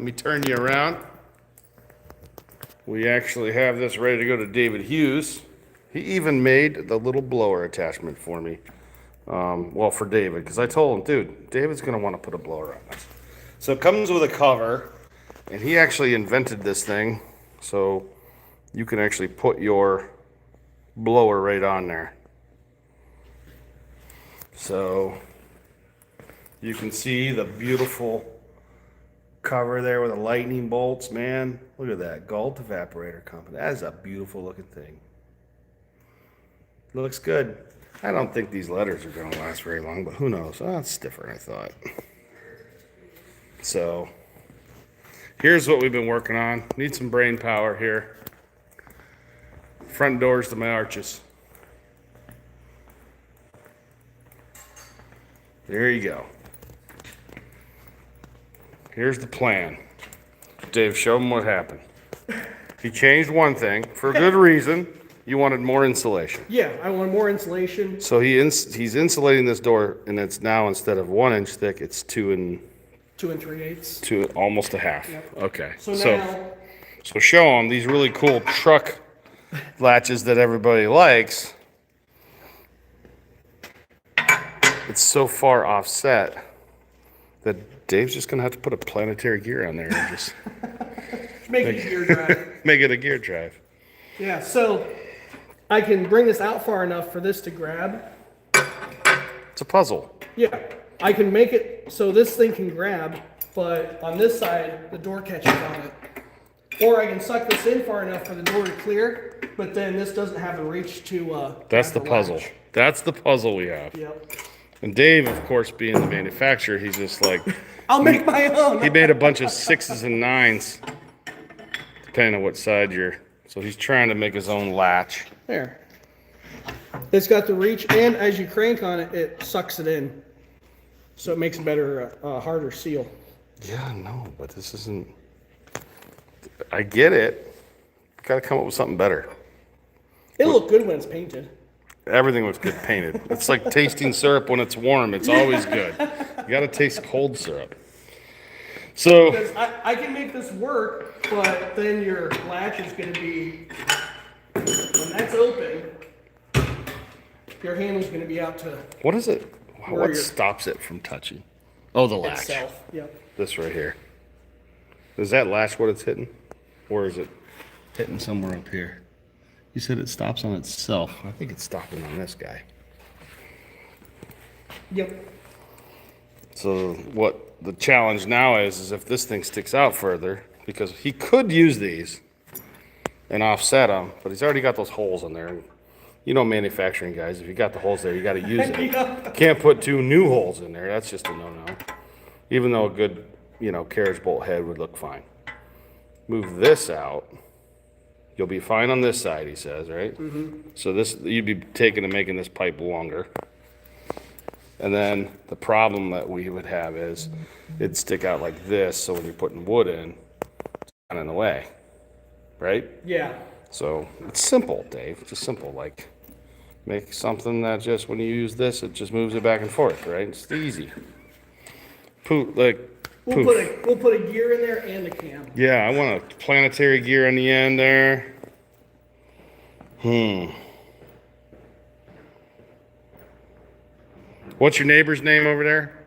let me turn you around. We actually have this ready to go to David Hughes. He even made the little blower attachment for me. Well, for David, because I told him, dude, David's going to want to put a blower on this. So it comes with a cover, and he actually invented this thing, so you can actually put your blower right on there. So you can see the beautiful cover there with the lightning bolts, man. Look at that, Galt Evaporator company. That is a beautiful looking thing. Looks good. I don't think these letters are going to last very long, but who knows? Oh, it's different, I thought. So here's what we've been working on. Need some brain power here. Front doors to my arches. There you go. Here's the plan. Dave, show him what happened. He changed one thing for a good reason. You wanted more insulation. Yeah, I want more insulation. So he's insulating this door, and it's now, instead of 1 inch thick, it's 2 3/8. to almost a half. Yep. Okay. So now, So show them these really cool truck latches that everybody likes. It's so far offset that Dave's just gonna have to put a planetary gear on there and just make it a gear drive. make it a gear drive. Yeah, so I can bring this out far enough for this to grab. It's a puzzle. Yeah, I can make it so this thing can grab, but on this side, the door catches on it. Or I can suck this in far enough for the door to clear, but then this doesn't have a reach to... That's the puzzle. latch. That's the puzzle we have. Yep. And Dave, of course, being the manufacturer, he's just like... I'll make my own. He made a bunch of 6s and 9s, depending on what side you're... So he's trying to make his own latch. There. It's got the reach, and as you crank on it, it sucks it in. So it makes a better, harder seal. Yeah, no, but this isn't... I get it. Got to come up with something better. It'll look good when it's painted. Everything looks good painted. It's like tasting syrup when it's warm. It's always good. You got to taste cold syrup. So... Because I can make this work, but then your latch is going to be... When that's open, your handle's going to be out to... What is it? What stops it from touching? Oh, the latch. itself. Yep. This right here. Is that latch what it's hitting? Or is it hitting somewhere up here? You said it stops on itself. I think it's stopping on this guy. Yep. So what the challenge now is if this thing sticks out further, because he could use these and offset them, but he's already got those holes in there. You know, manufacturing guys, if you got the holes there, you got to use it. Yeah. Can't put 2 new holes in there. That's just a no-no. Even though a good, carriage bolt head would look fine. Move this out. You'll be fine on this side, he says, right? Mm-hmm. So this, you'd be taking and making this pipe longer. And then the problem that we would have is it'd stick out like this, so when you're putting wood in, it's kind of in the way, right? Yeah. So it's simple, Dave. It's just simple. Like, make something that just, when you use this, it just moves it back and forth, right? It's easy. Poof, like, We'll put a gear in there and a cam. yeah, I want a planetary gear on the end there. What's your neighbor's name over there?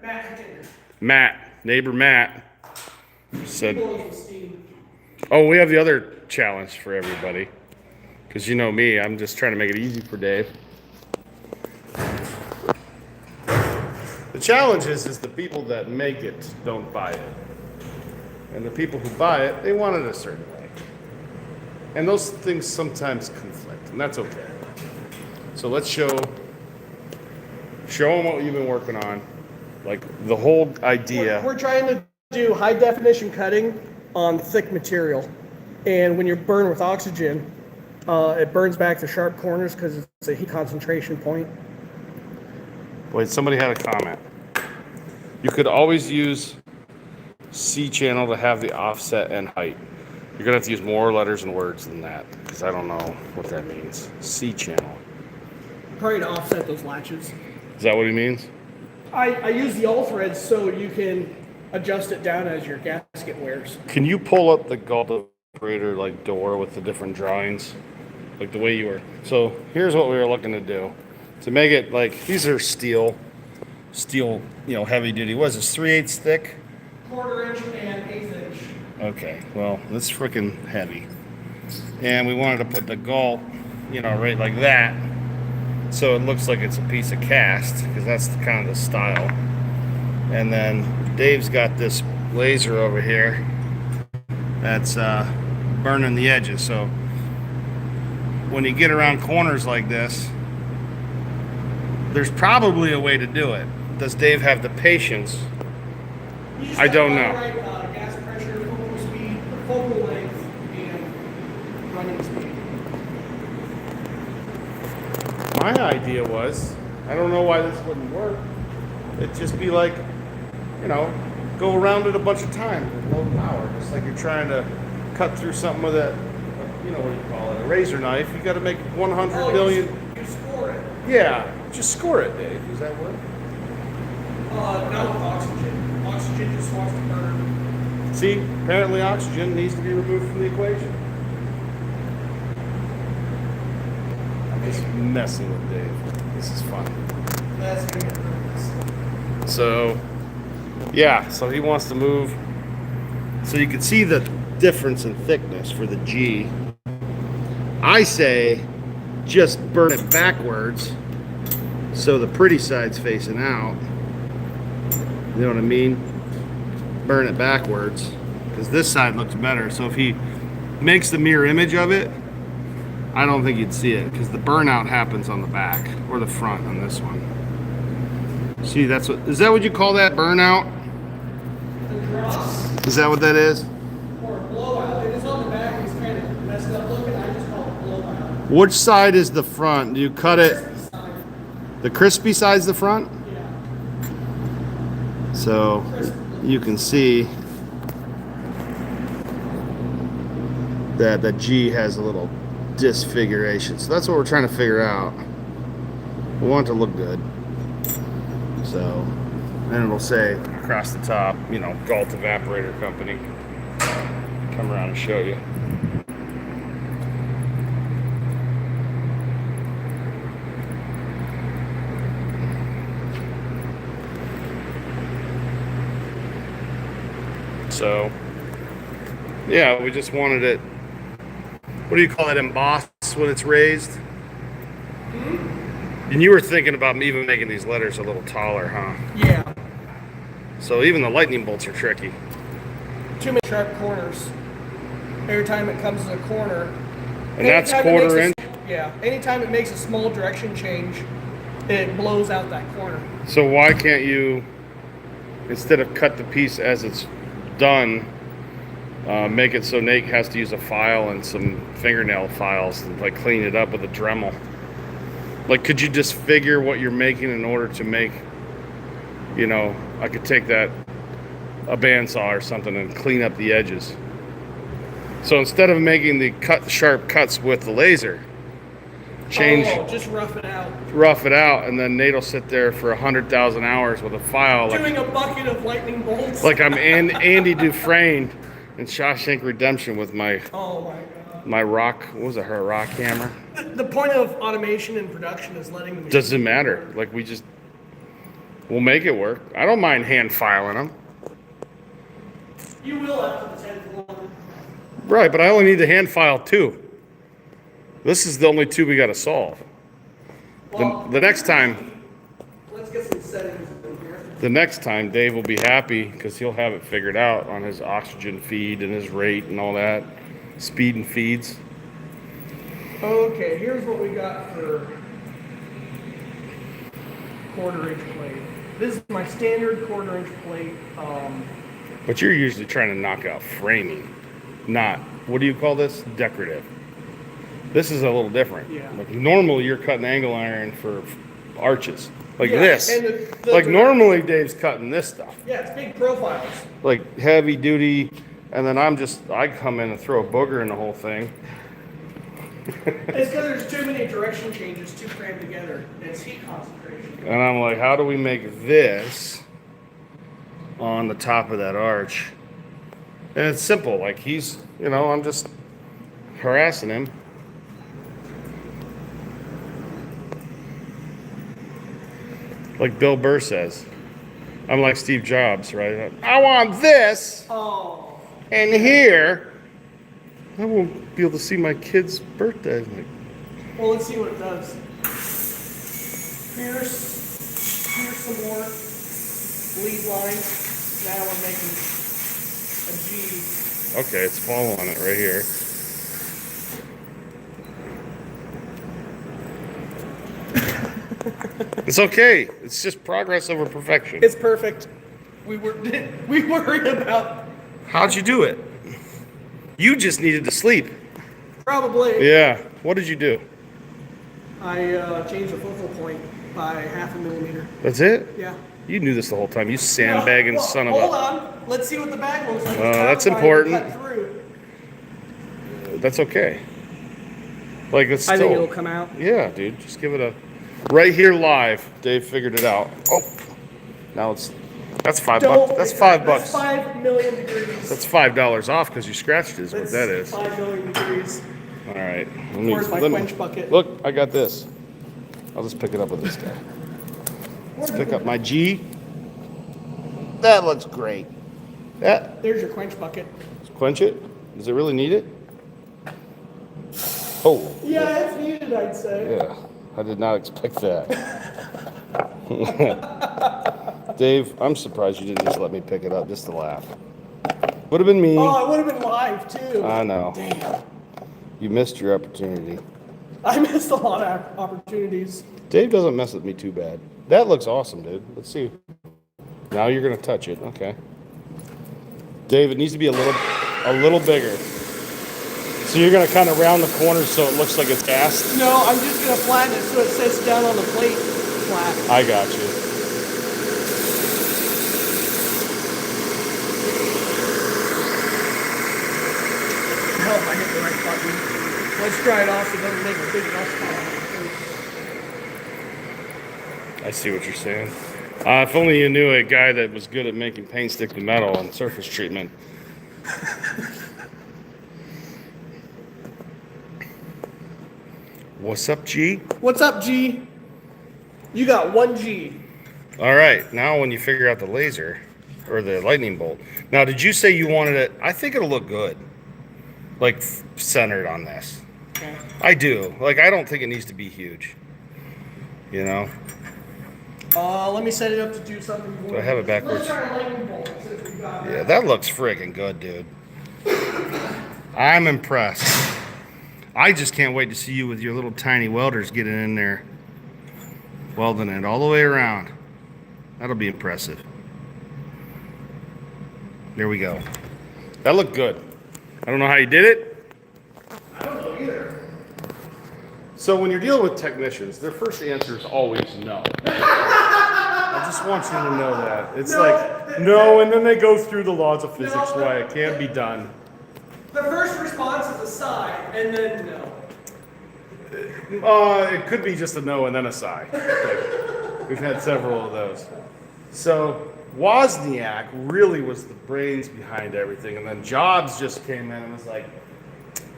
Matt. Neighbor Matt said, oh, we have the other challenge for everybody. Because you know me, I'm just trying to make it easy for Dave. The challenge is the people that make it don't buy it. And the people who buy it, they want it a certain way. And those things sometimes conflict, and that's okay. So let's show them what you've been working on. Like the whole idea. We're trying to do high definition cutting on thick material. And when you burn with oxygen, it burns back the sharp corners because it's a heat concentration point. Wait, somebody had a comment. You could always use C channel to have the offset and height. You're gonna have to use more letters and words than that because I don't know what that means. C channel. Probably to offset those latches. Is that what he means? I use the all threads so you can adjust it down as your gasket gasket wears. Can you pull up the Galt Evaporator like door with the different drawings? Like the way you were. So here's what we were looking to do. To make it like, these are steel, heavy duty. What is this, 3/8 thick? 1/4 inch and 1/8 inch. Okay, well, that's freaking heavy. And we wanted to put the Galt, right like that. So it looks like it's a piece of cast, because that's kind of the style. And then Dave's got this laser over here that's burning the edges. So when you get around corners like this, there's probably a way to do it. Does Dave have the patience? I don't know. Right, gas pressure, focal speed, focal length, and running speed. My idea was, I don't know why this wouldn't work. It'd just be like, go around it a bunch of times with low power. Just like you're trying to cut through something with a, what do you call it, a razor knife. You got to make 100 million. You score it. Yeah, just score it, Dave. Does that work? Not with oxygen. Oxygen just wants to burn. See, apparently oxygen needs to be removed from the equation. I'm just messing with Dave. This is fun. That's gonna get nervous. So, yeah, so he wants to move. So you can see the difference in thickness for the G. I say just burn it backwards so the pretty side's facing out. You know what I mean? Burn it backwards because this side looks better. So if he makes the mirror image of it, I don't think you'd see it because the burnout happens on the back or the front on this one. See, is that what you call that, burnout? The drop Is that what that is? or blowout. It is on the back. It's kind of messed up looking. I just call it blowout. Which side is the front? Do you cut it? This side. The crispy side's the front? Yeah. So you can see that the G has a little disfiguration. So that's what we're trying to figure out. We want it to look good. So, and it'll say across the top, Galt Evaporator Company. Come around and show you. So, yeah, we just wanted it, what do you call it, embossed when it's raised? And you were thinking about even making these letters a little taller, huh? Yeah. So even the lightning bolts are tricky. Too many sharp corners. Every time it comes to a corner. And that's anytime it makes 1/4 a- inch? Yeah. Anytime it makes a small direction change, it blows out that corner. So why can't you, instead of cut the piece as it's done, make it so Nate has to use a file and some fingernail files and like clean it up with a Dremel? Like, could you just figure what you're making in order to make, I could take a bandsaw or something and clean up the edges. So instead of making the sharp cuts with the laser, just rough it out. and then Nate'll sit there for 100,000 hours with a file Doing a bucket of lightning bolts. like I'm Andy Dufresne in Shawshank Redemption with my Oh my god. my rock, what was it, her rock hammer? The point of automation and production is letting them. Doesn't matter. Like we'll make it work. I don't mind hand filing them. You will after the 10th one. Right, but I only need to hand file 2. This is the only 2 we got to solve. Well, The next time, let's get some settings in here. the next time Dave will be happy because he'll have it figured out on his oxygen feed and his rate and all that, speed and feeds. Okay, here's what we got for 1/4 inch plate. This is my standard 1/4 inch plate. But you're usually trying to knock out framing, not, what do you call this? Decorative. This is a little different. Yeah. Like normally you're cutting angle iron for arches, like Yeah, this. and the like normally Dave's cutting this stuff, Yeah, it's big profiles. like heavy duty, and then I come in and throw a booger in the whole thing. It's because there's too many direction changes to cram together. It's heat concentration. And I'm like, how do we make this on the top of that arch And it's simple. Like he's, I'm just harassing him. Like Bill Burr says, I'm like Steve Jobs, right? I want this. Oh. And here, I won't be able to see my kid's birthday. Like, Well, let's see what it does. Here's some more lead lines. Now we're making a G. okay, it's following it right here. It's okay. It's just progress over perfection. It's perfect. We worried about. How'd you do it? You just needed to sleep. Probably. Yeah. What did you do? I changed the focal point by 0.5 millimeter. That's it? Yeah. You knew this the whole time. You sandbagging Well, son of a... Hold on. Let's see what the bag looks like. that's Trying to important. cut through. That's okay. Like, it's still... I think it'll come out. Yeah, dude. Just give it a... Right here live. Dave figured it out. Oh. Now it's... That's $5. That's $5. That's 5 million degrees. That's $5 off because you scratched it is what that is. 5 million degrees. All right. Where's my quench bucket? Look, I got this. I'll just pick it up with this guy. Let's pick up my G. That looks great. That. There's your quench bucket. Quench it? Does it really need it? Oh. Yeah, it's needed, I'd say. Yeah. I did not expect that. Dave, I'm surprised you didn't just let me pick it up just to laugh. Would have been me. Oh, it would have been live, too. I know. Damn. You missed your opportunity. I missed a lot of opportunities. Dave doesn't mess with me too bad. That looks awesome, dude. Let's see. Now you're gonna touch it. Okay. Dave, it needs to be a little bigger. So you're gonna kind of round the corners so it looks like it's cast? No, I'm just going to flatten it so it sits down on the plate flat. I got you. I hope I hit the right button. Let's dry it off so it doesn't make a big rust on it. I see what you're saying. If only you knew a guy that was good at making paint stick to metal and surface treatment. What's up, G? What's up, G? You got 1 G. All right, now when you figure out the laser or the lightning bolt. Now, did you say you wanted it? I think it'll look good, like centered on this. Okay. I do. Like, I don't think it needs to be huge. You know? Let me set it up to do something. Do I have it backwards? Let's try a lightning bolt since we got Yeah, that looks friggin' good, dude. I'm impressed. I just can't wait to see you with your little tiny welders getting in there, welding it all the way around. That'll be impressive. There we go. That looked good. I don't know how you did it. I don't know either. So when you're dealing with technicians, their first answer is always no. I just want you to know that. It's like, no, and then they go through the laws of physics why it can't be done. The first response is a sigh, and then no. It could be just a no and then a sigh. We've had several of those. So Wozniak really was the brains behind everything, and then Jobs just came in and was like,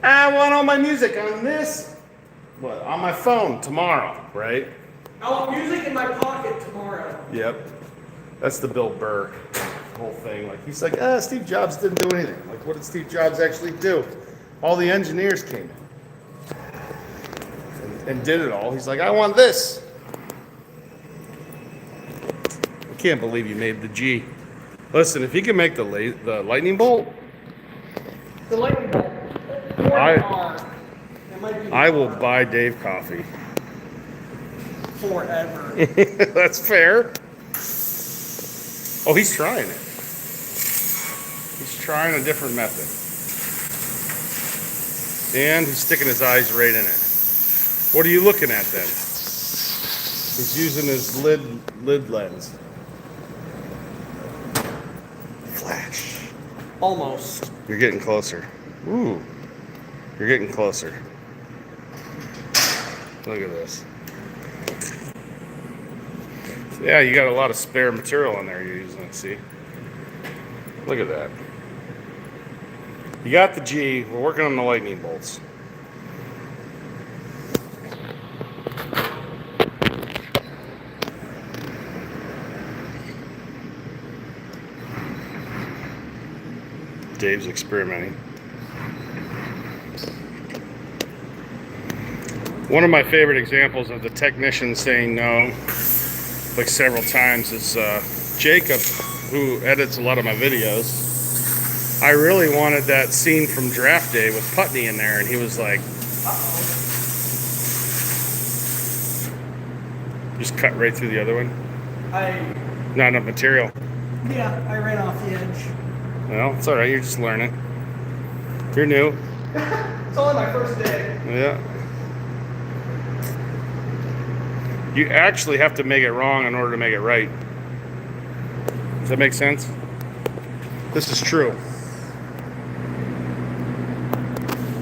I want all my music on this, on my phone tomorrow, right? I want music in my pocket tomorrow. Yep. That's the Bill Burr whole thing. Like, he's like, Steve Jobs didn't do anything. Like, what did Steve Jobs actually do? All the engineers came in and did it all. He's like, I want this. I can't believe you made the G. Listen, if he can make the lightning bolt, The lightning bolt. I will buy Dave coffee. Forever. That's fair. Oh, he's trying it. He's trying a different method. And he's sticking his eyes right in it. What are you looking at then? He's using his lid lens. Flash. Almost. You're getting closer. Ooh. You're getting closer. Look at this. Yeah, you got a lot of spare material in there you're using. See? Look at that. You got the G. We're working on the lightning bolts. Dave's experimenting. One of my favorite examples of the technician saying no, like several times, is Jacob, who edits a lot of my videos. I really wanted that scene from Draft Day with Putney in there, and he was like, uh-oh. Just cut right through the other one. Not enough material. Yeah, I ran off the edge. Well, it's all right. You're just learning. You're new. It's only my first day. Yeah. You actually have to make it wrong in order to make it right. Does that make sense? This is true.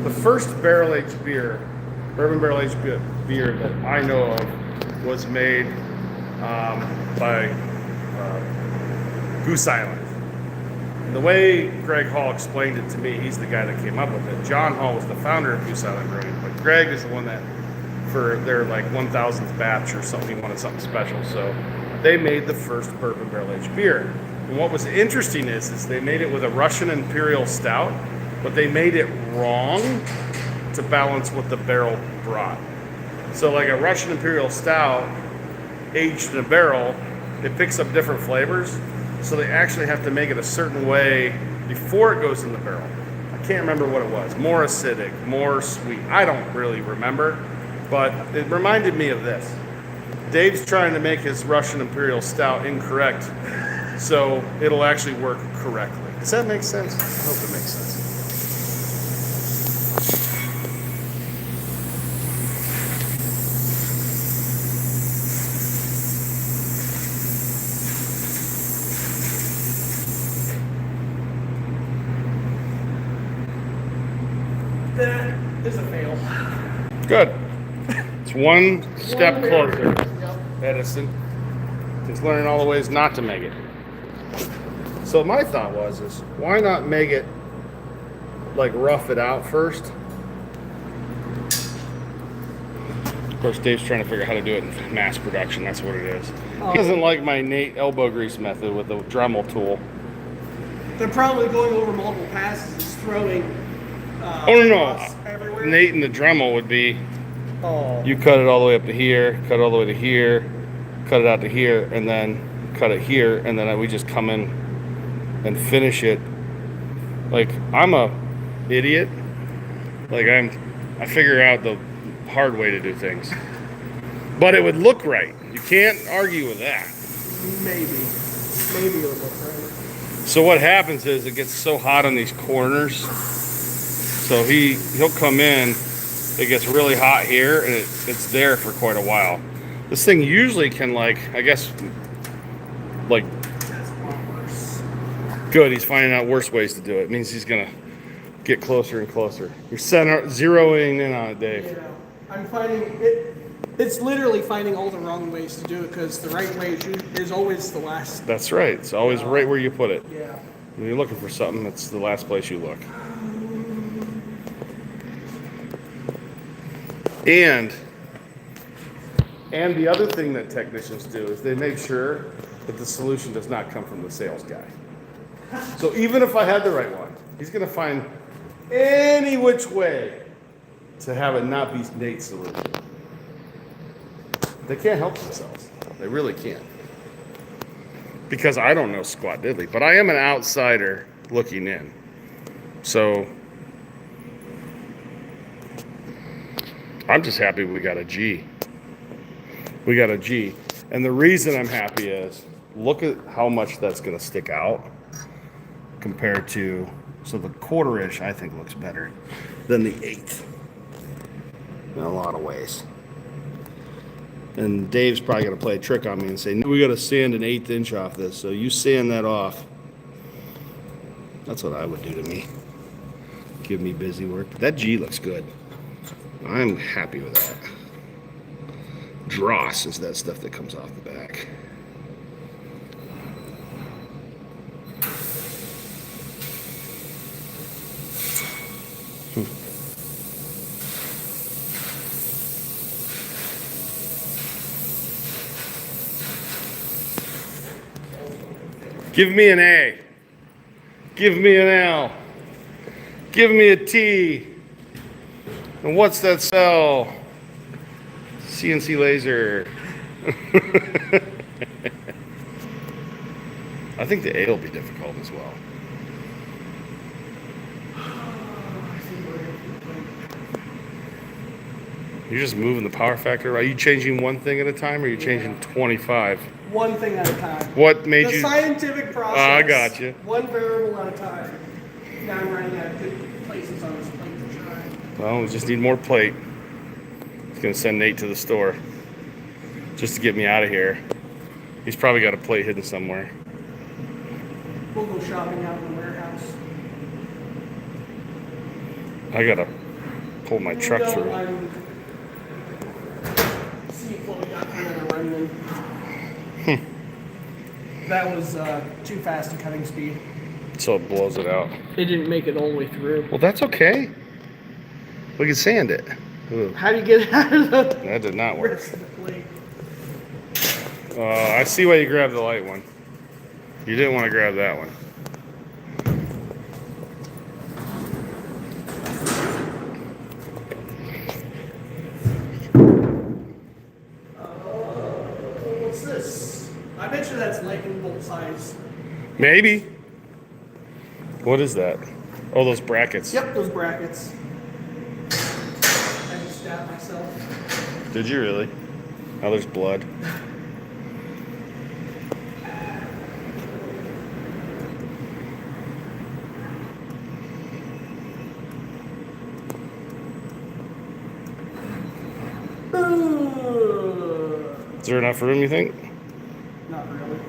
The first barrel-aged beer, bourbon barrel-aged beer that I know of, was made by Goose Island. The way Greg Hall explained it to me, he's the guy that came up with it. John Hall was the founder of Goose Island Brewing, but Greg is the one that, for their like 1,000th batch or something, he wanted something special. So they made the first bourbon barrel-aged beer. And what was interesting is they made it with a Russian Imperial Stout, but they made it wrong to balance what the barrel brought. So like a Russian Imperial Stout aged in a barrel, it picks up different flavors. So they actually have to make it a certain way before it goes in the barrel. I can't remember what it was. More acidic, more sweet. I don't really remember, but it reminded me of this. Dave's trying to make his Russian Imperial Stout incorrect, so it'll actually work correctly. Does that make sense? I hope it makes sense. That is a fail. Good. It's one step closer, Yep. Edison. Just learning all the ways not to make it. So my thought was, why not make it, like, rough it out first? Of course, Dave's trying to figure out how to do it in mass production. That's what it is. He doesn't like my Nate elbow grease method with the Dremel tool. They're probably going over multiple passes and throwing No. everywhere. Nate and the Dremel would be, Oh. you cut it all the way up to here, cut it all the way to here, cut it out to here, and then cut it here, and then we just come in and finish it. Like, I'm a idiot. Like, I figure out the hard way to do things. But it would look right. You can't argue with that. Maybe it would look right. So what happens is it gets so hot on these corners. So he'll come in, it gets really hot here, and it's there for quite a while. This thing usually can, like, I guess, like, That's a lot worse. good, he's finding out worse ways to do it. It means he's gonna get closer and closer. You're zeroing in on it, Dave. Yeah, I'm finding it. It's literally finding all the wrong ways to do it because the right way is always the last. That's right. It's always right where you put it. Yeah. When you're looking for something, it's the last place you look. And the other thing that technicians do is they make sure that the solution does not come from the sales guy. So even if I had the right one, he's going to find any which way to have it not be Nate's solution. They can't help themselves. They really can't. Because I don't know squat diddly, but I am an outsider looking in. So I'm just happy we got a G. We got a G. And the reason I'm happy is, look at how much that's going to stick out compared to, so the quarter-ish I think looks better than the eighth in a lot of ways. And Dave's probably going to play a trick on me and say, we got to sand an 1/8 inch off this, so you sand that off. That's what I would do to me. Give me busy work. That G looks good. I'm happy with that. Dross is that stuff that comes off the back. Give me an A. Give me an L. Give me a T. And what's that cell? CNC laser. I think the A will be difficult as well. You're just moving the power factor. Are you changing one thing at a time, or are you changing 25? One thing at a time. What made The you? scientific process. I got you. One variable at a time. Now I'm running out of good places on this plate to try. Well, we just need more plate. He's gonna send Nate to the store just to get me out of here. He's probably got a plate hidden somewhere. We'll go shopping out in the warehouse. I gotta pull my truck No, through. See what we got for another remnant. That was too fast a cutting speed. So it blows it out. It didn't make it all the way through. Well, that's okay. We can sand it. Ugh, How do you get it out of the that did not work. rest of the plate? I see why you grabbed the light one. You didn't want to grab that one. What's this? I bet you that's lightning bolt size. Maybe. What is that? Oh, those brackets. Yep, those brackets. I just stabbed myself. Did you really? Oh, there's blood. Is there enough room, you think? Not really.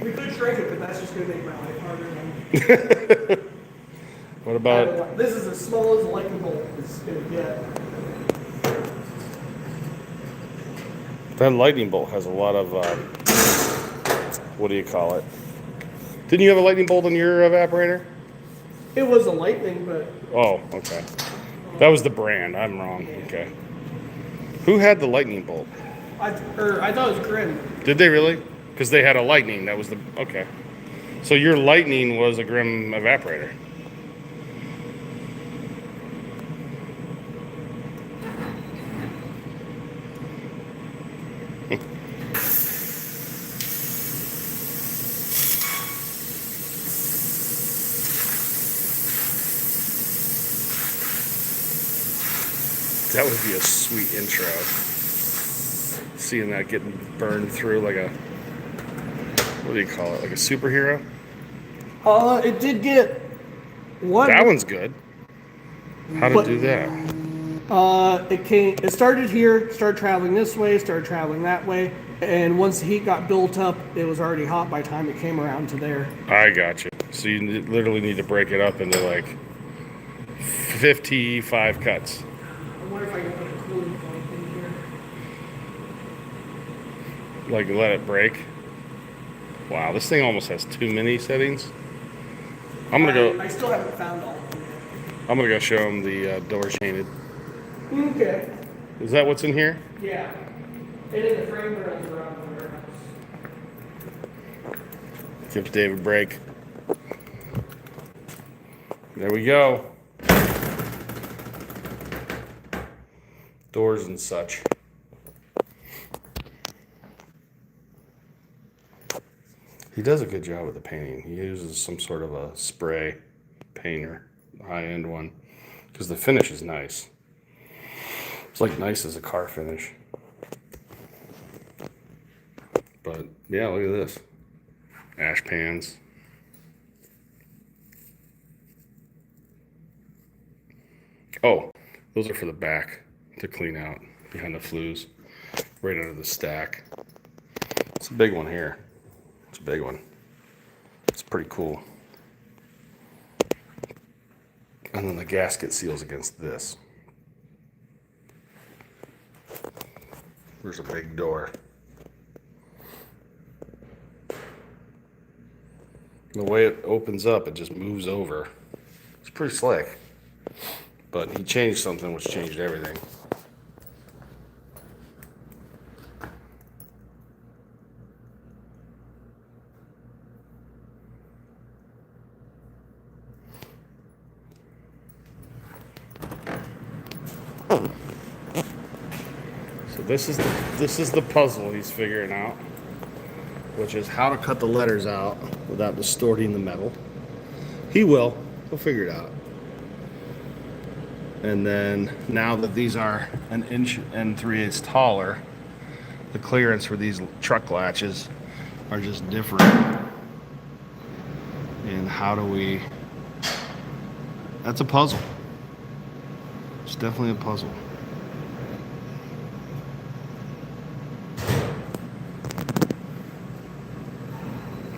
We could shrink it, but that's just going to make my life harder. What about... This is as small as a lightning bolt is going to get. That lightning bolt has a lot of... what do you call it? Didn't you have a lightning bolt on your evaporator? It was a lightning, but Oh, okay. That was the brand. I'm wrong. Okay. Who had the lightning bolt? I thought it was Grim. Did they really? Because they had a lightning. That was the... Okay. So your lightning was a Grim evaporator. That would be a sweet intro. Seeing that getting burned through like a... What do you call it? Like a superhero? It did get one. That one's good. How to do that? It started here, started traveling this way, started traveling that way, and once the heat got built up, it was already hot by the time it came around to there. I got you. So you literally need to break it up into like 55 cuts. I wonder if I can put a cooling point in here. Like let it break. Wow, this thing almost has too many settings. I'm gonna go. I still haven't found all of them I'm gonna go show them the doors painted. yet. Okay. Is that what's in here? Yeah. And then the frame rails around the warehouse. Give Dave a break. There we go. Doors and such. He does a good job with the painting. He uses some sort of a spray painter, high-end one, because the finish is nice. It's like nice as a car finish. But yeah, look at this. Ash pans. Oh, those are for the back to clean out behind the flues, right under the stack. It's a big one here. It's a big one. It's pretty cool. And then the gasket seals against this. There's a big door. The way it opens up, it just moves over. It's pretty slick. But he changed something which changed everything. So this is the puzzle he's figuring out, which is how to cut the letters out without distorting the metal. He will. He'll figure it out. And then now that these are 1 3/8 taller, the clearance for these truck latches are just different. And how do we... That's a puzzle. It's definitely a puzzle.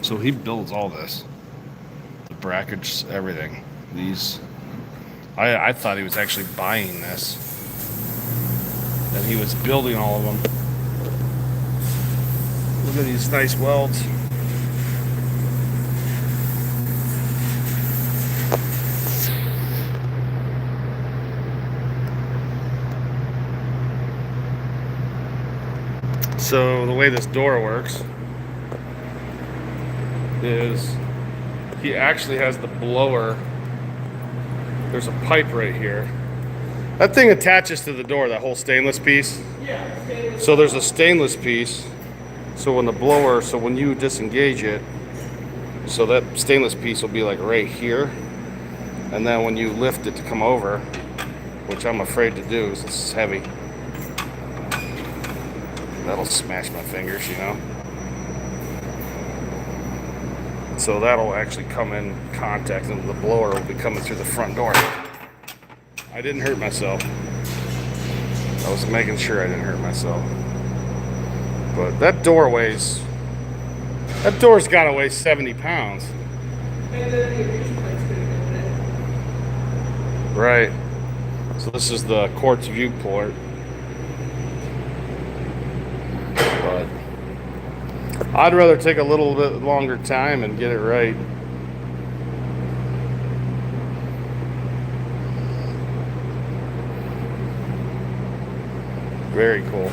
So he builds all this. The brackets, everything. These... I thought he was actually buying this. And he was building all of them. Look at these nice welds. So the way this door works is he actually has the blower. There's a pipe right here. That thing attaches to the door, that whole stainless piece. Yeah. Stainless. So there's a stainless piece. So when the blower, so when you disengage it, so that stainless piece will be like right here. And then when you lift it to come over, which I'm afraid to do because it's heavy, that'll smash my fingers, you know. So that'll actually come in contact and the blower will be coming through the front door. I didn't hurt myself. I was making sure I didn't hurt myself. But that door's gotta weigh 70 pounds. And then the reach plate's gonna go in. Right. So this is the quartz viewport. But I'd rather take a little bit longer time and get it right. Very cool.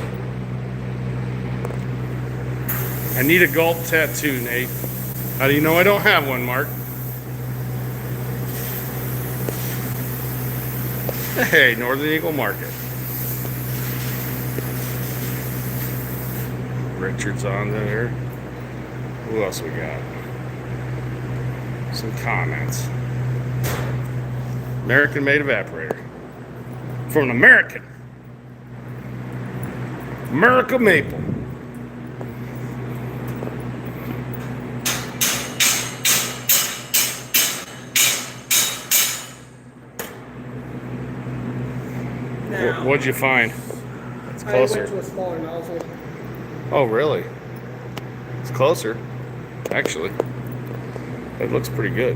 I need a Galt tattoo, Nate. How do you know I don't have one, Mark? Hey, Northern Eagle Market. Richard's on there. Who else we got? Some comments. American-made evaporator. From an American. America Maple. Now, What'd you find? It's I went closer. to a smaller nozzle. Oh, really? It's closer, actually. It looks pretty good.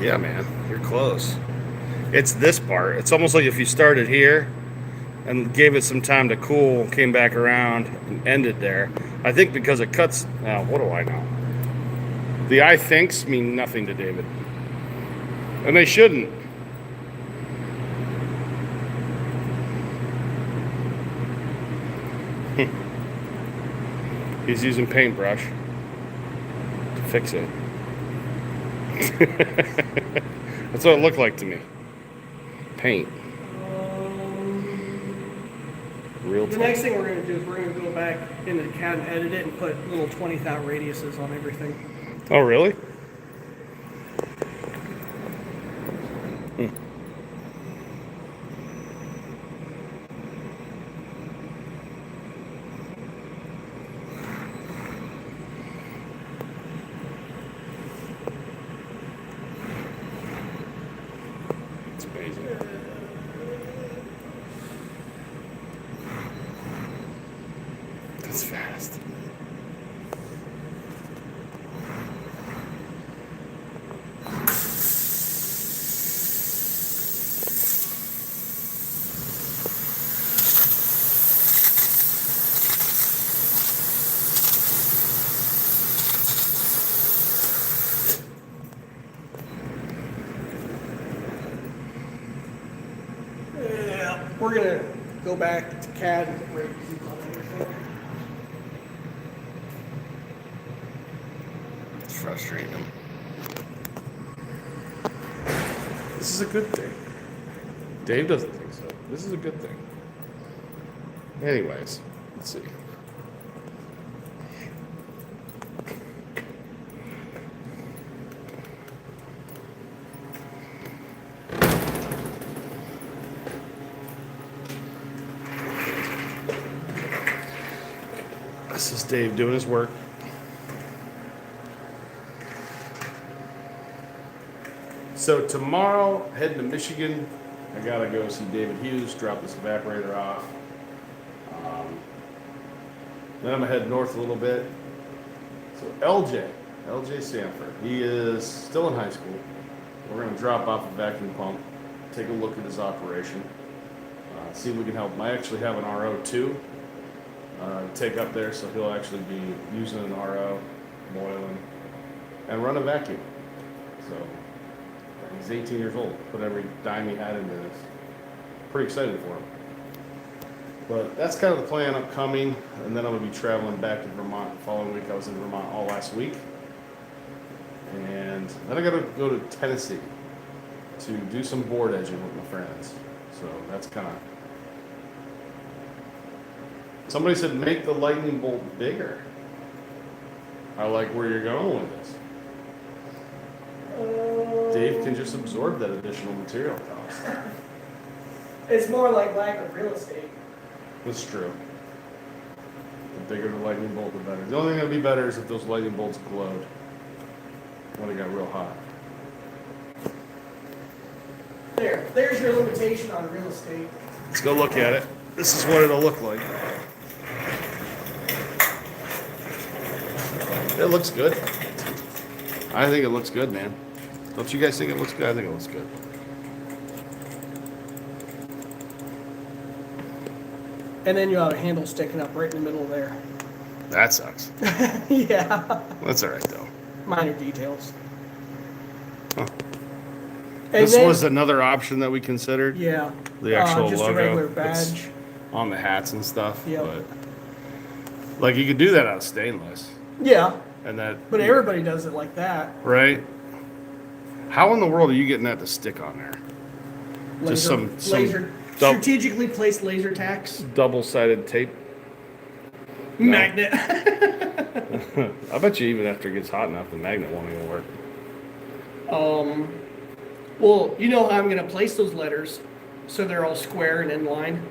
Yeah, man, you're close. It's this part. It's almost like if you started here and gave it some time to cool, came back around and ended there. I think because it cuts, what do I know? The I thinks mean nothing to David. And they shouldn't. He's using paintbrush to fix it. That's what it looked like to me. Paint. Real The time. next thing we're going to do is we're going to go back into the CAD and edit it and put little 20-thou radiuses on everything. Oh, really? It's amazing. That's fast. we're gonna go back to CAD and get ready to do everything. It's frustrating him. This is a good thing. Dave doesn't think so. This is a good thing. Anyways, let's see. This is Dave doing his work. So tomorrow, heading to Michigan, I gotta go see David Hughes, drop this evaporator off. Then I'm gonna head north a little bit. So LJ Sanford, he is still in high school. We're gonna drop off a vacuum pump, take a look at his operation, see if we can help him. I actually have an RO too, take up there, so he'll actually be using an RO, boiling, and run a vacuum. So he's 18 years old, put every dime he had into this. Pretty excited for him. But that's kind of the plan upcoming, and then I'm going to be traveling back to Vermont the following week. I was in Vermont all last week. And then I got to go to Tennessee to do some board edging with my friends. So that's kind of... Somebody said make the lightning bolt bigger. I like where you're going with this. Dave can just absorb that additional material cost. It's more like lack of real estate. That's true. The bigger the lightning bolt, the better. The only thing that'd be better is if those lightning bolts glowed when it got real hot. There's your limitation on real estate. Let's go look at it. This is what it'll look like. It looks good. I think it looks good, man. Don't you guys think it looks good? I think it looks good. And then you have a handle sticking up right in the middle there. That sucks. Yeah. That's all right, though. Minor details. Huh. And This then, was another option that we considered. yeah, The actual just logo. a regular It's badge. on the hats and stuff. Yep. But like you could do that out of stainless. Yeah, And that, but everybody does it like that. right? How in the world are you getting that to stick on there? Just some Strategically placed laser tacks. double-sided tape. Magnet. I bet you even after it gets hot enough, the magnet won't even work. Well, you know how I'm going to place those letters so they're all square and in line?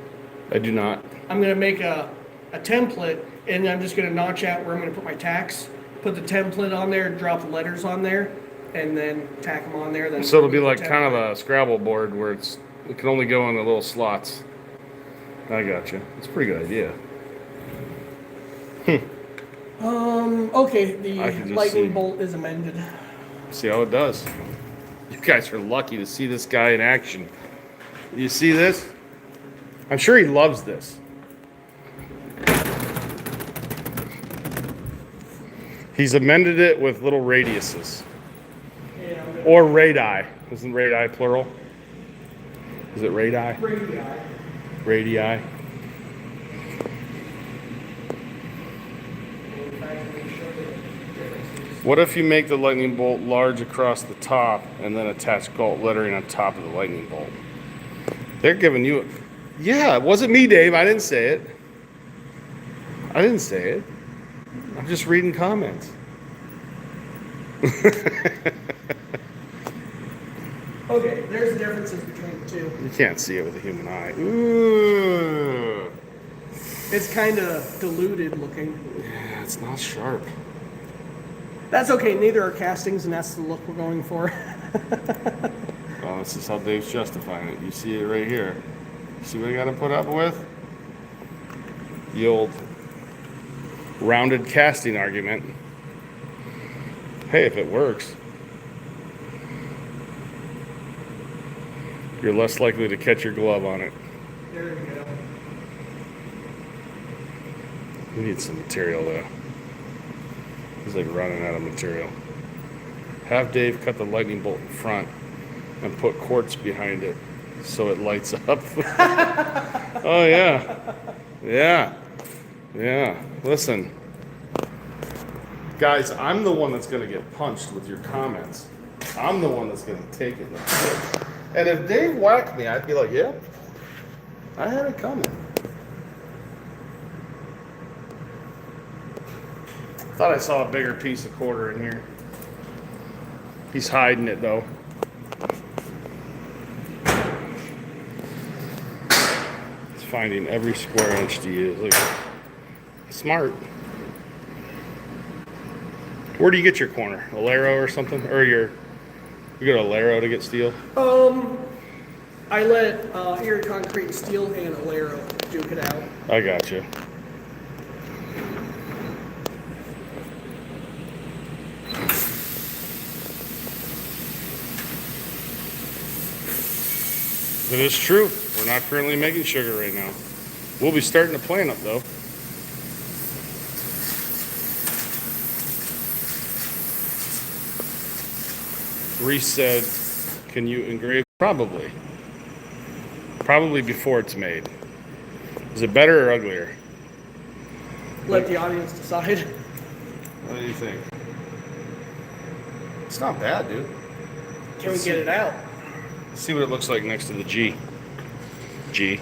I do not. I'm going to make a template, and I'm just going to notch out where I'm going to put my tacks, put the template on there, drop the letters on there, and then tack them on there. Then So it'll be like kind of a Scrabble board where it can only go in the little slots. I got you. It's a pretty good idea. Okay, I can the just lightning see. bolt is amended. See how it does. You guys are lucky to see this guy in action. You see this? I'm sure he loves this. He's amended it with little radiuses. Yeah, Or radii. Isn't radii plural? Is it radii? Radii. What if you make the lightning bolt large across the top and then attach Galt lettering on top of the lightning bolt? They're giving you Yeah, it wasn't me, Dave. I didn't say it. I didn't say it. I'm just reading comments. Okay, there's the differences between the two. You can't see it with a human eye. Ooh. It's kind of diluted looking. Yeah, it's not sharp. That's okay, neither are castings, and that's the look we're going for. Oh, this is how Dave's justifying it. You see it right here. See what I got to put up with? The old rounded casting argument. Hey, if it works, you're less likely to catch your glove on it. There we go. We need some material though. He's like running out of material. Have Dave cut the lightning bolt in front and put quartz behind it so it lights up. Oh yeah, yeah, yeah. Listen, guys, I'm the one that's gonna get punched with your comments. I'm the one that's gonna take it. And if Dave whacked me, I'd be like, yeah, I had it coming. Thought I saw a bigger piece of quarter in here. He's hiding it though. He's finding every square inch to use. Look, smart. Where do you get your corner? Alero or something? Or you go to Alero to get steel? I let Erie Concrete and Steel and Alero duke it out. I got you. It is true. We're not currently making sugar right now. We'll be starting to plant it though. Reese said, can you engrave? Probably. Probably before it's made. Is it better or uglier? Let the audience decide. What do you think? It's not bad, dude. Can we get it out? Let's see what it looks like next to the G. G.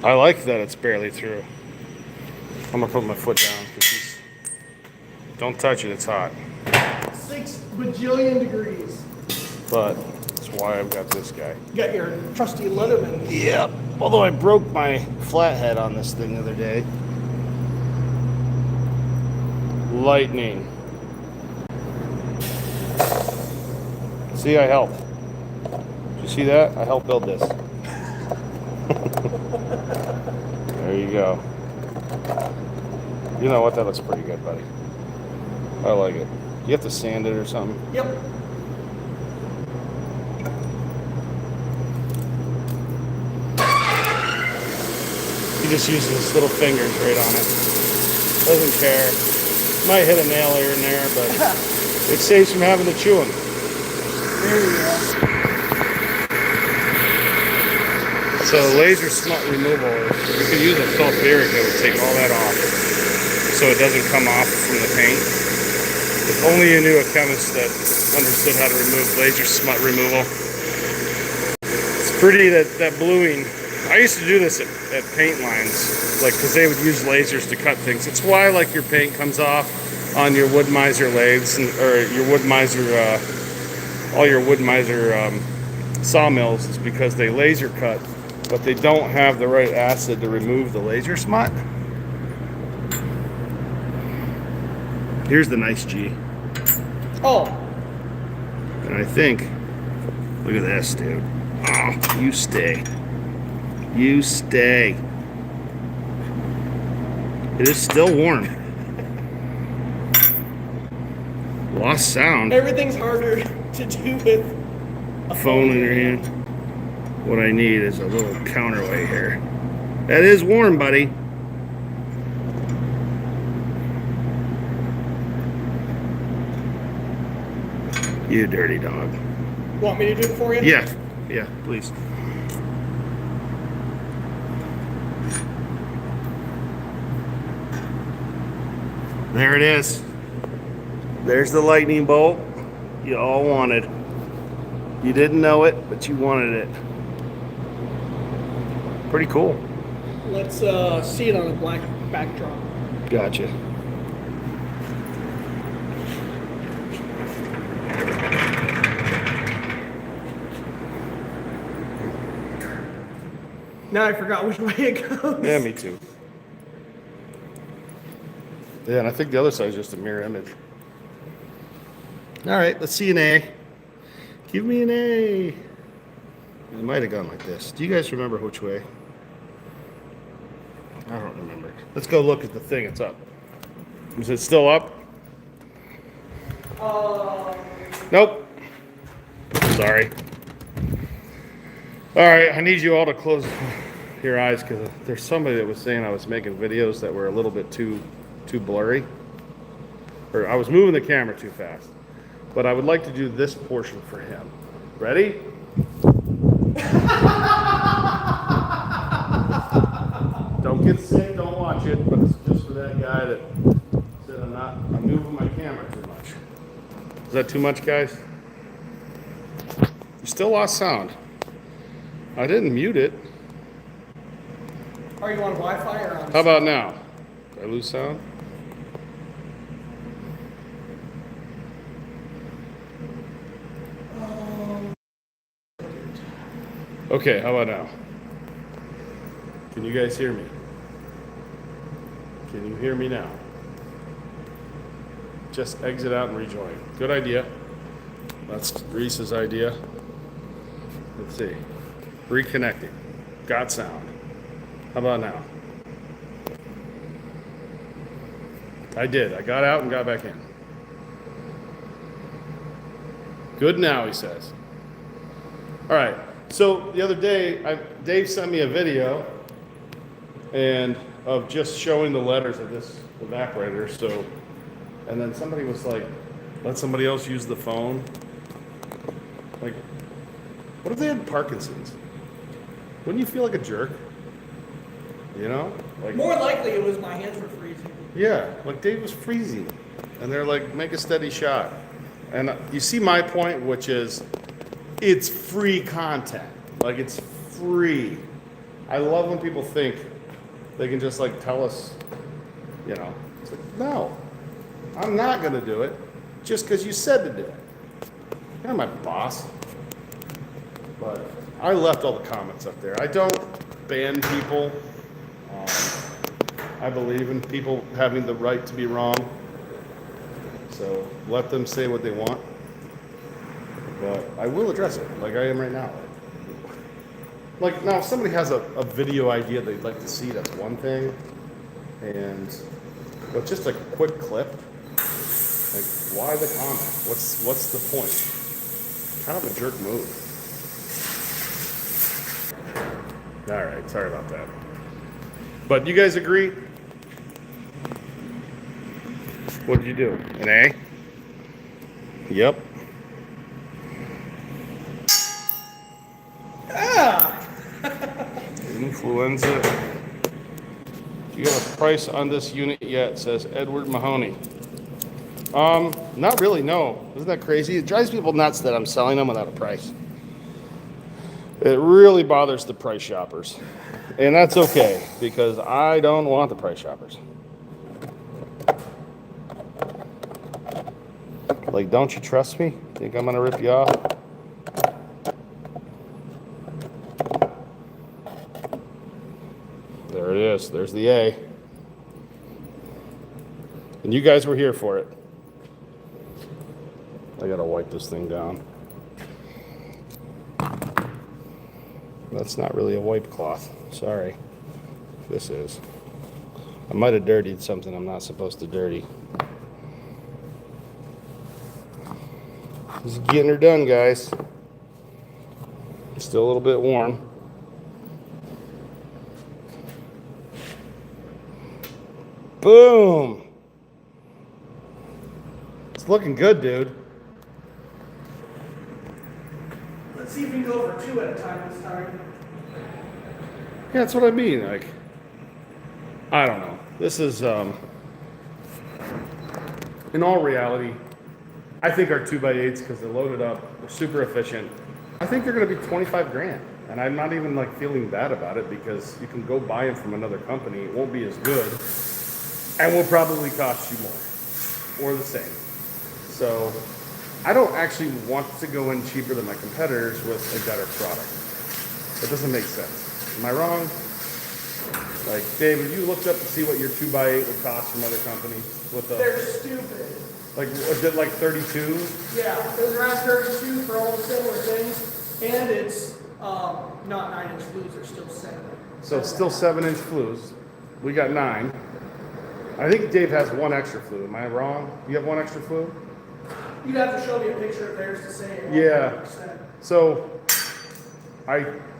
I like that it's barely through. I'm gonna put my foot down. Don't touch it, it's hot. 6 bajillion degrees. But that's why I've got this guy. You got your trusty Leatherman. Yep. Although I broke my flathead on this thing the other day. Lightning. See, I helped. Did you see that? I helped build this. There you go. You know what? That looks pretty good, buddy. I like it. You have to sand it or something? Yep. He just uses his little fingers right on it. Doesn't care. Might hit a nail here and there, but it saves from having to chew them. There you go. So laser smut removal, you could use a sulfuric that would take all that off so it doesn't come off from the paint. If only you knew a chemist that understood how to remove laser smut removal. It's pretty that bluing. I used to do this at paint lines, like, because they would use lasers to cut things. It's why, like, your paint comes off on your wood miser lathes or your wood miser, all your wood miser sawmills, is because they laser cut, but they don't have the right acid to remove the laser smut. Here's the nice G. Oh. And I think, look at this, dude. Oh, you stay. You stay. It is still warm. Lost sound. Everything's harder to do with a Phone in your hand. What I need is a little counterweight here. That is warm, buddy. You dirty dog. Want me to do it for you? Yeah, yeah, please. There it is. There's the lightning bolt you all wanted. You didn't know it, but you wanted it. Pretty cool. Let's see it on a black backdrop. Gotcha. Now I forgot which way it goes. Yeah, me too. Yeah, and I think the other side is just a mirror image. All right, let's see an A. Give me an A. It might have gone like this. Do you guys remember which way? I don't remember. Let's go look at the thing. It's up. Is it still up? Nope. Sorry. All right, I need you all to close your eyes because there's somebody that was saying I was making videos that were a little bit too blurry. Or I was moving the camera too fast. but I would like to do this portion for him. Ready? Don't get sick, don't watch it, but it's just for that guy that said I'm moving my camera too much. Is that too much, guys? You still lost sound. I didn't mute it. Are you on Wi-Fi or on? How about now? Did I lose sound? Okay, how about now? Can you guys hear me? Can you hear me now? Just exit out and rejoin. Good idea. That's Reese's idea. Let's see. Reconnecting. Got sound. How about now? I did. I got out and got back in. Good now, he says. All right. So the other day, Dave sent me a video and of just showing the letters of this evaporator. So, and then somebody was like, let somebody else use the phone. Like, what if they had Parkinson's? Wouldn't you feel like a jerk? You know? Like, More likely it was my hands were freezing. yeah, like Dave was freezing. And they're like, make a steady shot. And you see my point, which is, it's free content. Like, it's free. I love when people think they can just like tell us, you know, it's like, no, I'm not gonna do it just because you said to do it. You're not my boss. But I left all the comments up there. I don't ban people. I believe in people having the right to be wrong. So let them say what they want. But I will address it like I am right now. Like now, if somebody has a video idea they'd like to see, that's one thing. But just a quick clip, like why the comment? What's the point? Kind of a jerk move. All right, sorry about that. But you guys agree? What did you do? An A? Yep. Influenza. Do you have a price on this unit yet? Says Edward Mahoney. Not really, no. Isn't that crazy? It drives people nuts that I'm selling them without a price. It really bothers the price shoppers. And that's okay, because I don't want the price shoppers. Like, don't you trust me? Think I'm gonna rip you off? There it is. There's the A. And you guys were here for it. I gotta wipe this thing down. That's not really a wipe cloth. Sorry. This is. I might have dirtied something I'm not supposed to dirty. Just getting her done, guys. Still a little bit warm. Boom! It's looking good, dude. Let's see if we can go over 2 at a time this time. Yeah, that's what I mean. Like, I don't know. This is, in all reality, I think our 2x8s, because they're loaded up, they're super efficient. I think they're going to be 25 grand. And I'm not even like feeling bad about it because you can go buy them from another company. It won't be as good and will probably cost you more or the same. So I don't actually want to go in cheaper than my competitors with a better product. That doesn't make sense. Am I wrong? Like, David, you looked up to see what your 2x8 would cost from other companies with the. They're stupid. Like, was it like 32? Yeah, it was around 32 for all the similar things, and it's not 9-inch flues, they're still 7. So it's still 7-inch flues. We got 9. I think Dave has 1 extra flue. Am I wrong? You have 1 extra flue? You'd have to show me a picture of theirs to say it. Yeah. 100%. So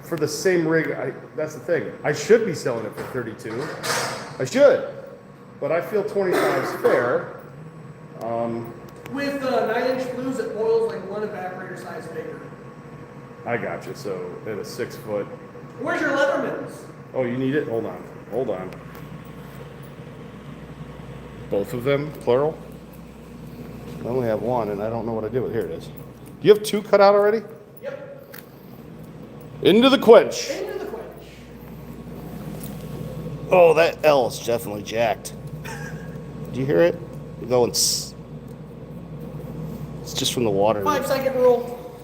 for the same rig, that's the thing. I should be selling it for 32. I should, but I feel 25 is fair. With 9-inch blues, it boils like one evaporator size bigger. I got you. So at a 6 foot. Where's your Leathermans? Oh, you need it? Hold on. Hold on. Both of them, plural? I only have one, and I don't know what I did with it. Here it is. Do you have 2 cut out already? Yep. Into the quench. Into the quench. Oh, that L is definitely jacked. Do you hear it? You're going. It's just from the water. 5-second rule.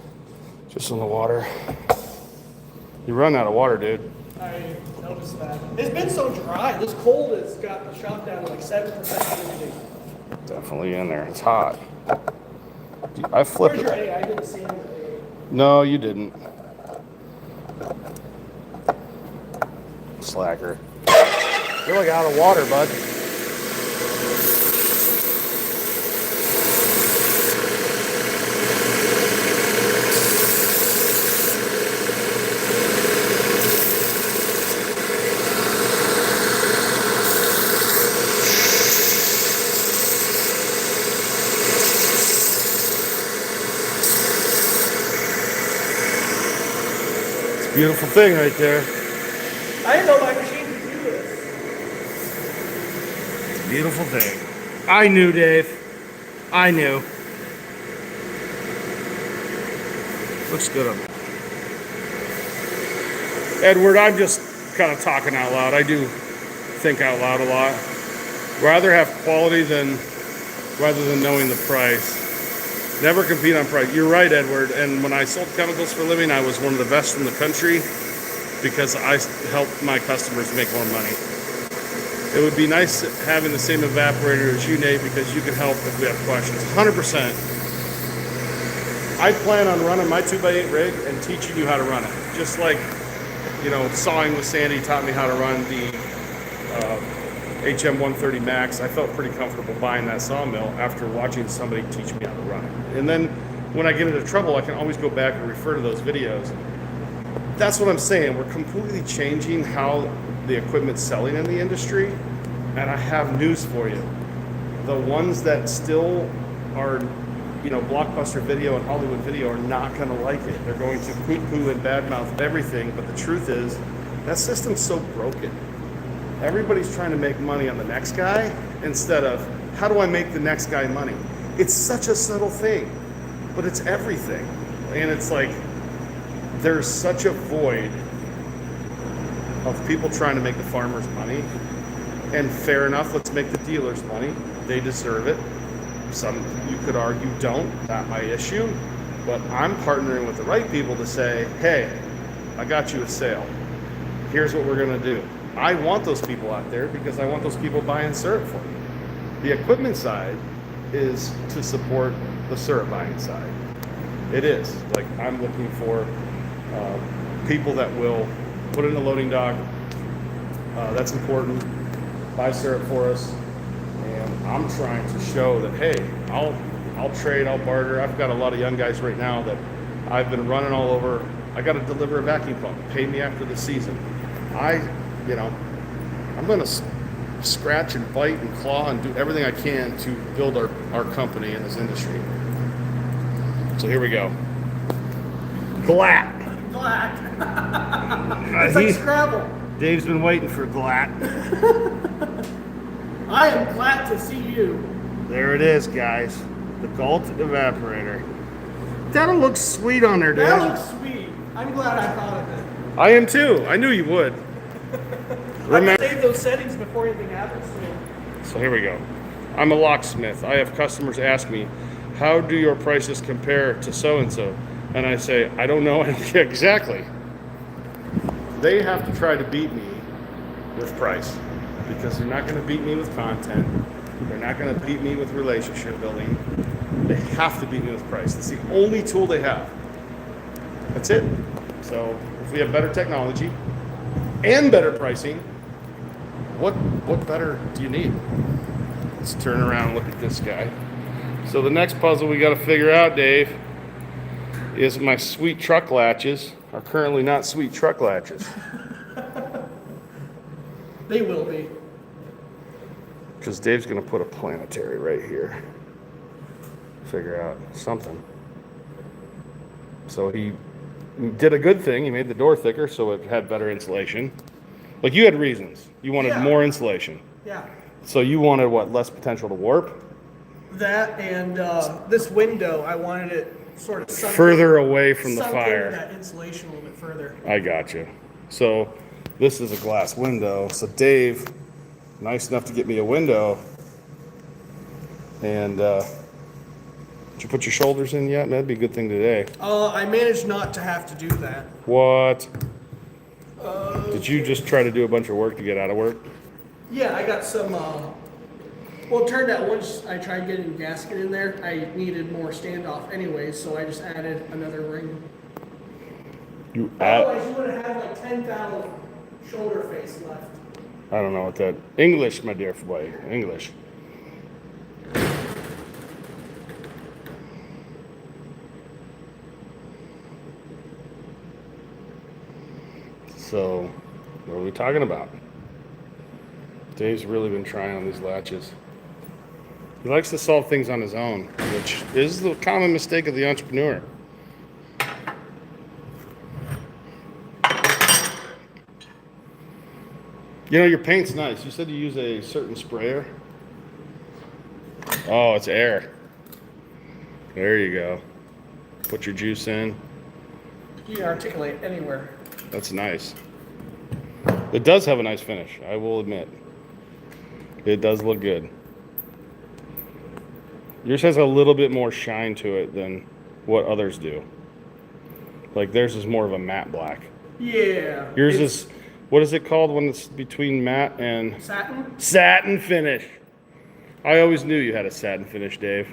Just from the water. You run out of water, dude. I noticed that. It's been so dry. This cold has got the shot down to like 7% humidity. Definitely in there. It's hot. I flipped Where's your it. A? I didn't see him with A. No, you didn't. Slacker. You're like out of water, bud. Beautiful thing right there. I didn't know my machine could do this. Beautiful thing. I knew, Dave. I knew. Looks good on that. Edward, I'm just kind of talking out loud. I do think out loud a lot. Rather have quality rather than knowing the price. Never compete on price. You're right, Edward. And when I sold chemicals for a living, I was one of the best in the country because I helped my customers make more money. It would be nice having the same evaporator as you, Nate, because you can help if we have questions. 100%. I plan on running my 2x8 rig and teaching you how to run it. Just like, sawing with Sandy taught me how to run the HM130 Max. I felt pretty comfortable buying that sawmill after watching somebody teach me how to run it. And then when I get into trouble, I can always go back and refer to those videos. That's what I'm saying. We're completely changing how the equipment's selling in the industry. And I have news for you. The ones that still are, Blockbuster Video and Hollywood Video are not going to like it. They're going to poo-poo and badmouth everything. But the truth is, that system's so broken. Everybody's trying to make money on the next guy instead of, how do I make the next guy money? It's such a subtle thing, but it's everything. And it's like, there's such a void of people trying to make the farmers money. And fair enough, let's make the dealers money. They deserve it. Some, you could argue, don't. Not my issue. But I'm partnering with the right people to say, hey, I got you a sale. Here's what we're going to do. I want those people out there because I want those people buying syrup for me. The equipment side is to support the syrup buying side. It is. Like, I'm looking for people that will put in a loading dock. That's important. Buy syrup for us. And I'm trying to show that, hey, I'll trade, I'll barter. I've got a lot of young guys right now that I've been running all over. I got to deliver a vacuum pump. Pay me after the season. I'm going to scratch and bite and claw and do everything I can to build our company in this industry. So here we go. Glat. It's like Scrabble. Dave's been waiting for Glat. I am glad to see you. There it is, guys. The Galt Evaporator. That'll look sweet on there, Dave. That looks sweet. I'm glad I thought of it. I am too. I knew you would. I can save those settings before anything happens to me. So here we go. I'm a locksmith. I have customers ask me, how do your prices compare to so-and-so? And I say, I don't know. Exactly. They have to try to beat me with price because they're not going to beat me with content. They're not going to beat me with relationship building. They have to beat me with price. That's the only tool they have. That's it. So if we have better technology and better pricing, what better do you need? Let's turn around and look at this guy. So the next puzzle we got to figure out, Dave, is my sweet truck latches are currently not sweet truck latches. They will be. Because Dave's going to put a planetary right here. figure out something. So he did a good thing. He made the door thicker so it had better insulation. Like you had reasons. You wanted more insulation. Yeah. So you wanted what? Less potential to warp? That and this window, I wanted it sort of further away from the fire. Into that insulation a little bit further. I got you. So this is a glass window. So Dave, nice enough to get me a window. And did you put your shoulders in yet? That'd be a good thing today. I managed not to have to do that. What? Did you just try to do a bunch of work to get out of work? Yeah, I got some. Well, it turned out once I tried getting a gasket in there, I needed more standoff anyways, so I just added another ring. Otherwise, you would have had like 10,000 shoulder face left. I don't know what that. English, my dear boy. English. So, what are we talking about? Dave's really been trying on these latches. He likes to solve things on his own, which is the common mistake of the entrepreneur. You know, your paint's nice. You said you use a certain sprayer. Oh, it's air. There you go. Put your juice in. You can articulate anywhere. That's nice. It does have a nice finish, I will admit. It does look good. Yours has a little bit more shine to it than what others do. Like theirs is more of a matte black. Yeah. Yours is, what is it called when it's between matte and? Satin? Satin finish. I always knew you had a satin finish, Dave.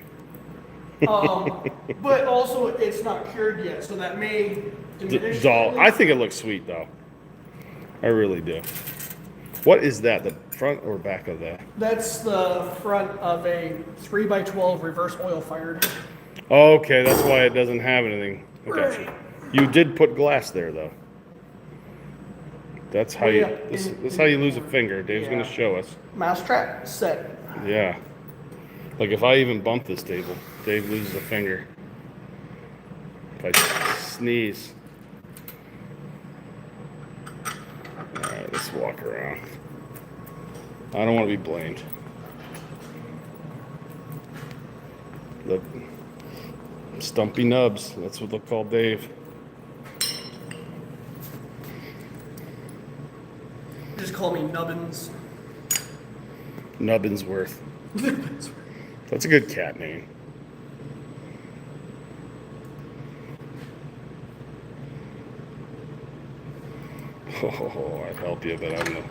But also it's not cured yet, so that may diminish. Dull. I think it looks sweet though. I really do. What is that? The front or back of that? That's the front of a 3x12 reverse oil fired. Okay, that's why it doesn't have anything. Okay. Right. You did put glass there though. That's how you. This is how you lose a finger. Dave's gonna show us. Mousetrap set. Yeah. Like if I even bump this table, Dave loses a finger. If I sneeze. Alright, let's walk around. I don't want to be blamed. The stumpy nubs, that's what they'll call Dave. Just call me Nubbins. Nubbinsworth. That's a good cat name. Oh, I'd help you, but I'm the...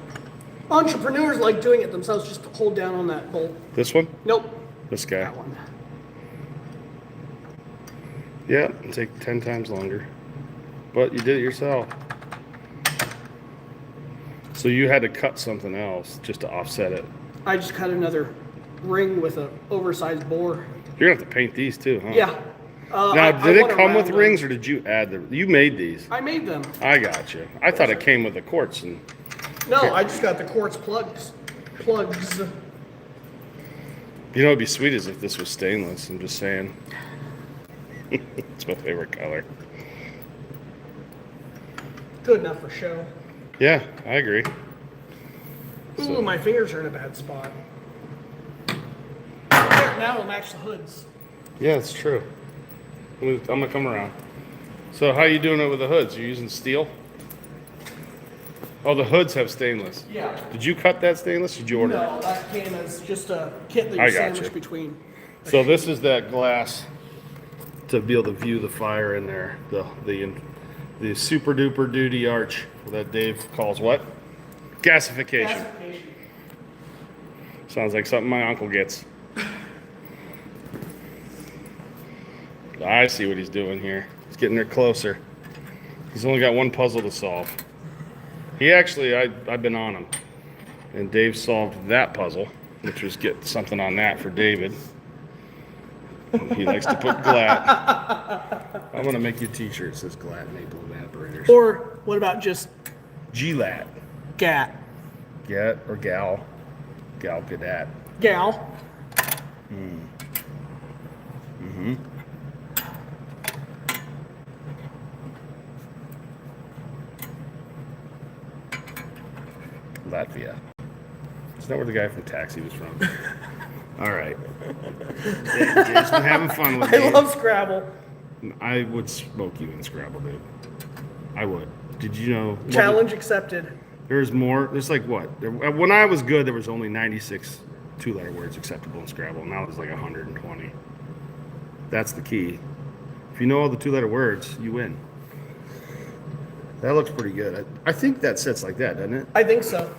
Entrepreneurs like doing it themselves, just hold down on that bolt. This one? Nope. This guy? That one. Yeah, it'll take 10 times longer. But you did it yourself. So you had to cut something else just to offset it. I just cut another ring with an oversized bore. You're gonna have to paint these too, huh? Yeah. Now, did it come with rings, or did you add the? You made these. I made them. I got you. I thought it came with the quartz and. No, I just got the quartz plugs. Plugs. You know, it'd be sweet as if this was stainless. I'm just saying. It's my favorite color. Good enough for show. Yeah, I agree. Ooh, my fingers are in a bad spot. Now it'll match the hoods. Yeah, it's true. I'm gonna come around. So how you doing it with the hoods? You using steel? Oh, the hoods have stainless. Yeah. Did you cut that stainless? Did you order? No, that came as just a kit that I you got sandwich you. between. So this is that glass to be able to view the fire in there. The super duper duty arch that Dave calls what? Gasification. Gasification. Sounds like something my uncle gets. I see what he's doing here. He's getting there closer. He's only got one puzzle to solve. He actually, I've been on him. And Dave solved that puzzle, which was get something on that for David. He likes to put Glat. I'm going to make you a t-shirt that says Glat Maple Evaporators. Or what about just G-Lat. GAT? Gat or Gal. Gal Gadat. Gal. Latvia. Isn't that where the guy from Taxi was from? All right. Dave's been having fun with me. I love Scrabble. I would smoke you in Scrabble, dude. I would. Did you know? Challenge accepted. There's more. There's like what? When I was good, there was only 96 two-letter words acceptable in Scrabble. Now there's like 120. That's the key. If you know all the two-letter words, you win. That looks pretty good. I think that sits like that, doesn't it? I think so.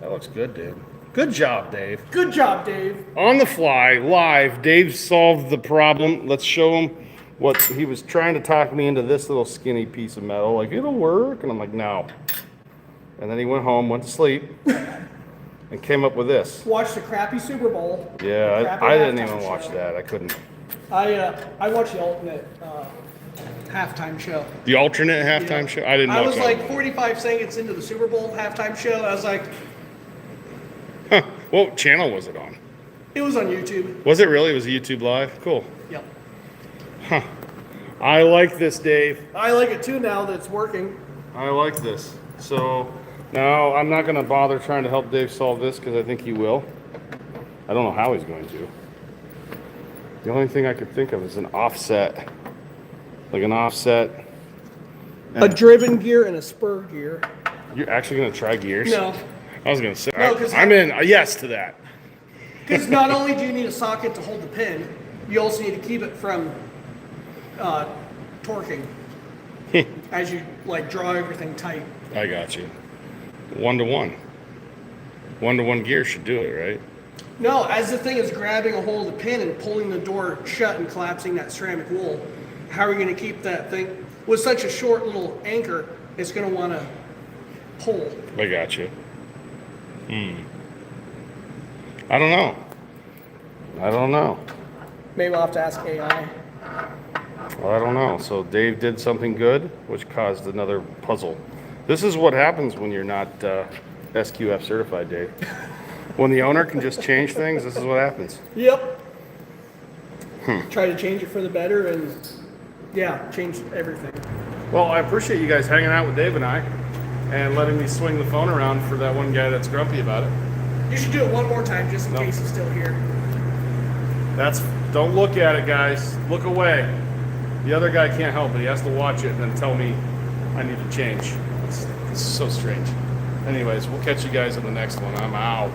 That looks good, dude. Good job, Dave. Good job, Dave. On the fly, live, Dave solved the problem. Let's show him what he was trying to talk me into this little skinny piece of metal. Like, it'll work. And I'm like, no. And then he went home, went to sleep, and came up with this. Watched the crappy Super Bowl. Yeah, I didn't even watch that. I couldn't. I watched the alternate halftime show. The alternate halftime show? I didn't watch I was that. like 45 seconds into the Super Bowl halftime show. I was like, Huh. What channel was it on? it was on YouTube. Was it really? Was it YouTube Live? Cool. Yep. Huh. I like this, Dave. I like it too now that it's working. I like this. So now I'm not going to bother trying to help Dave solve this because I think he will. I don't know how he's going to. The only thing I could think of is an offset. Like an offset. A driven gear and a spur gear. You're actually going to try gears? No. I was going to say, No, 'cause I'm in a yes to that. Because not only do you need a socket to hold the pin, you also need to keep it from torquing as you like draw everything tight. I got you. 1-to-1. 1-to-1 gear should do it, right? No, as the thing is grabbing a hold of the pin and pulling the door shut and collapsing that ceramic wool, how are you going to keep that thing with such a short little anchor? It's going to want to pull. I got you. I don't know. Maybe I'll have to ask AI. Well, I don't know. So Dave did something good, which caused another puzzle. This is what happens when you're not SQF certified, Dave. When the owner can just change things, this is what happens. Yep. Try to change it for the better and, yeah, change everything. Well, I appreciate you guys hanging out with Dave and I and letting me swing the phone around for that one guy that's grumpy about it. You should do it one more time just in case he's still here. Don't look at it, guys. Look away. The other guy can't help it. He has to watch it and then tell me I need to change. It's so strange. Anyways, we'll catch you guys in the next one. I'm out.